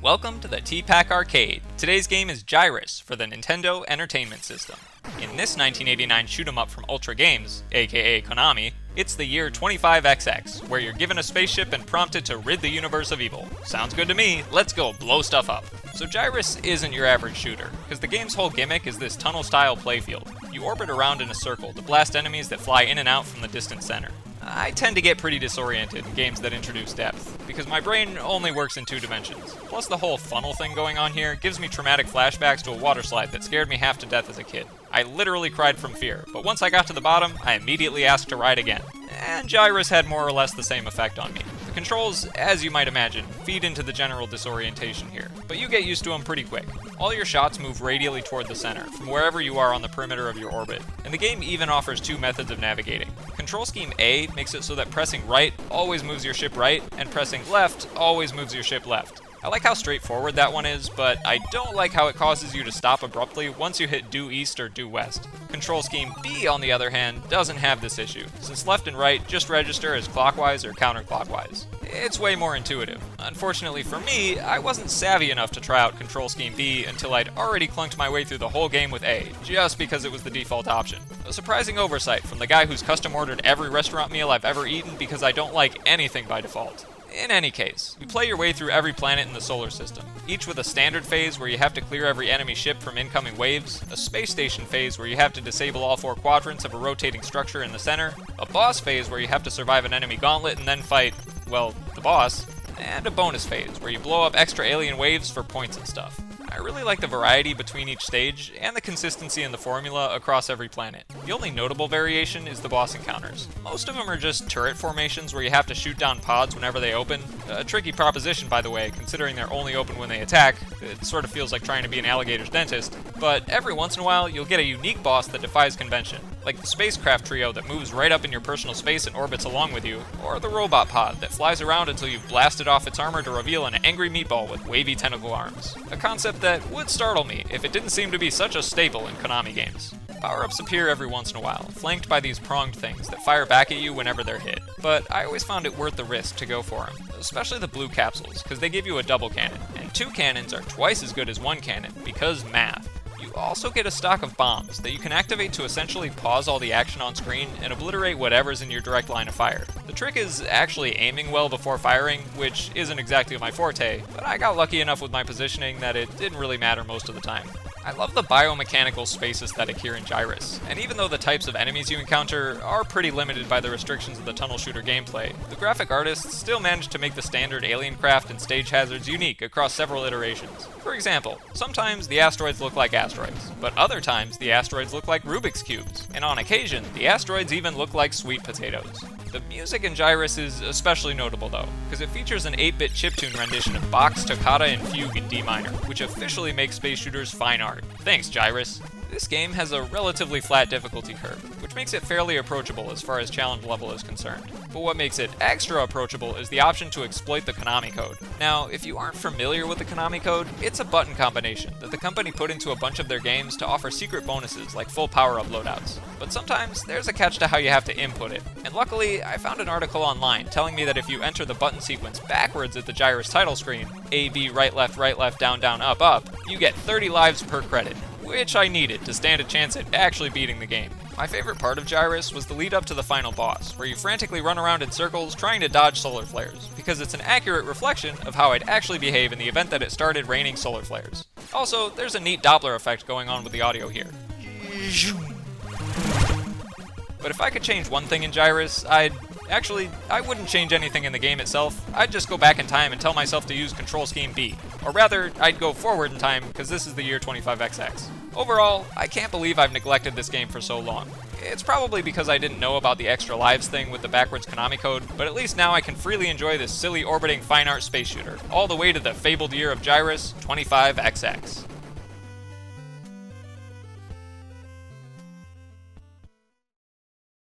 Welcome to the T-Pac Arcade. Today's game is Gyruss for the Nintendo Entertainment System. In this 1989 shoot-'em-up from Ultra Games, aka Konami, it's the year 25XX, where you're given a spaceship and prompted to rid the universe of evil. Sounds good to me, let's go blow stuff up. So Gyruss isn't your average shooter, because the game's whole gimmick is this tunnel-style playfield. You orbit around in a circle to blast enemies that fly in and out from the distant center. I tend to get pretty disoriented in games that introduce depth, because my brain only works in 2 dimensions. Plus the whole funnel thing going on here gives me traumatic flashbacks to a water slide that scared me half to death as a kid. I literally cried from fear, but once I got to the bottom, I immediately asked to ride again. And Gyruss had more or less the same effect on me. The controls, as you might imagine, feed into the general disorientation here, but you get used to them pretty quick. All your shots move radially toward the center, from wherever you are on the perimeter of your orbit, and the game even offers 2 methods of navigating. Control Scheme A makes it so that pressing right always moves your ship right, and pressing left always moves your ship left. I like how straightforward that one is, but I don't like how it causes you to stop abruptly once you hit due east or due west. Control Scheme B, on the other hand, doesn't have this issue, since left and right just register as clockwise or counterclockwise. It's way more intuitive. Unfortunately for me, I wasn't savvy enough to try out Control Scheme B until I'd already clunked my way through the whole game with A, just because it was the default option. A surprising oversight from the guy who's custom ordered every restaurant meal I've ever eaten because I don't like anything by default. In any case, you play your way through every planet in the solar system, each with a standard phase where you have to clear every enemy ship from incoming waves, a space station phase where you have to disable all 4 quadrants of a rotating structure in the center, a boss phase where you have to survive an enemy gauntlet and then fight, well, the boss, and a bonus phase where you blow up extra alien waves for points and stuff. I really like the variety between each stage, and the consistency in the formula across every planet. The only notable variation is the boss encounters. Most of them are just turret formations where you have to shoot down pods whenever they open. A tricky proposition, by the way, considering they're only open when they attack. It sort of feels like trying to be an alligator's dentist. But every once in a while, you'll get a unique boss that defies convention, like the spacecraft trio that moves right up in your personal space and orbits along with you, or the robot pod that flies around until you've blasted off its armor to reveal an angry meatball with wavy tentacle arms. A concept that would startle me if it didn't seem to be such a staple in Konami games. Power-ups appear every once in a while, flanked by these pronged things that fire back at you whenever they're hit, but I always found it worth the risk to go for them, especially the blue capsules, because they give you a double cannon, and 2 cannons are twice as good as 1 cannon, because math. You also get a stock of bombs that you can activate to essentially pause all the action on screen and obliterate whatever's in your direct line of fire. The trick is actually aiming well before firing, which isn't exactly my forte, but I got lucky enough with my positioning that it didn't really matter most of the time. I love the biomechanical space aesthetic here in Gyruss, and even though the types of enemies you encounter are pretty limited by the restrictions of the tunnel shooter gameplay, the graphic artists still managed to make the standard alien craft and stage hazards unique across several iterations. For example, sometimes the asteroids look like asteroids, but other times the asteroids look like Rubik's Cubes, and on occasion, the asteroids even look like sweet potatoes. The music in Gyruss is especially notable though, because it features an 8-bit chiptune rendition of Bach's Toccata and Fugue in D minor, which officially makes space shooters fine art. Thanks, Gyruss. This game has a relatively flat difficulty curve, which makes it fairly approachable as far as challenge level is concerned. But what makes it extra approachable is the option to exploit the Konami code. Now, if you aren't familiar with the Konami code, it's a button combination that the company put into a bunch of their games to offer secret bonuses like full power-up loadouts. But sometimes there's a catch to how you have to input it, and luckily I found an article online telling me that if you enter the button sequence backwards at the Gyruss title screen, A, B, right, left, down, up, up, you get 30 lives per credit, which I needed to stand a chance at actually beating the game. My favorite part of Gyruss was the lead up to the final boss, where you frantically run around in circles trying to dodge solar flares, because it's an accurate reflection of how I'd actually behave in the event that it started raining solar flares. Also, there's a neat Doppler effect going on with the audio here. But if I could change one thing in Gyruss, I wouldn't change anything in the game itself. I'd just go back in time and tell myself to use Control Scheme B. Or rather, I'd go forward in time, because this is the year 25XX. Overall, I can't believe I've neglected this game for so long. It's probably because I didn't know about the extra lives thing with the backwards Konami code, but at least now I can freely enjoy this silly orbiting fine art space shooter, all the way to the fabled year of Gyruss 25XX.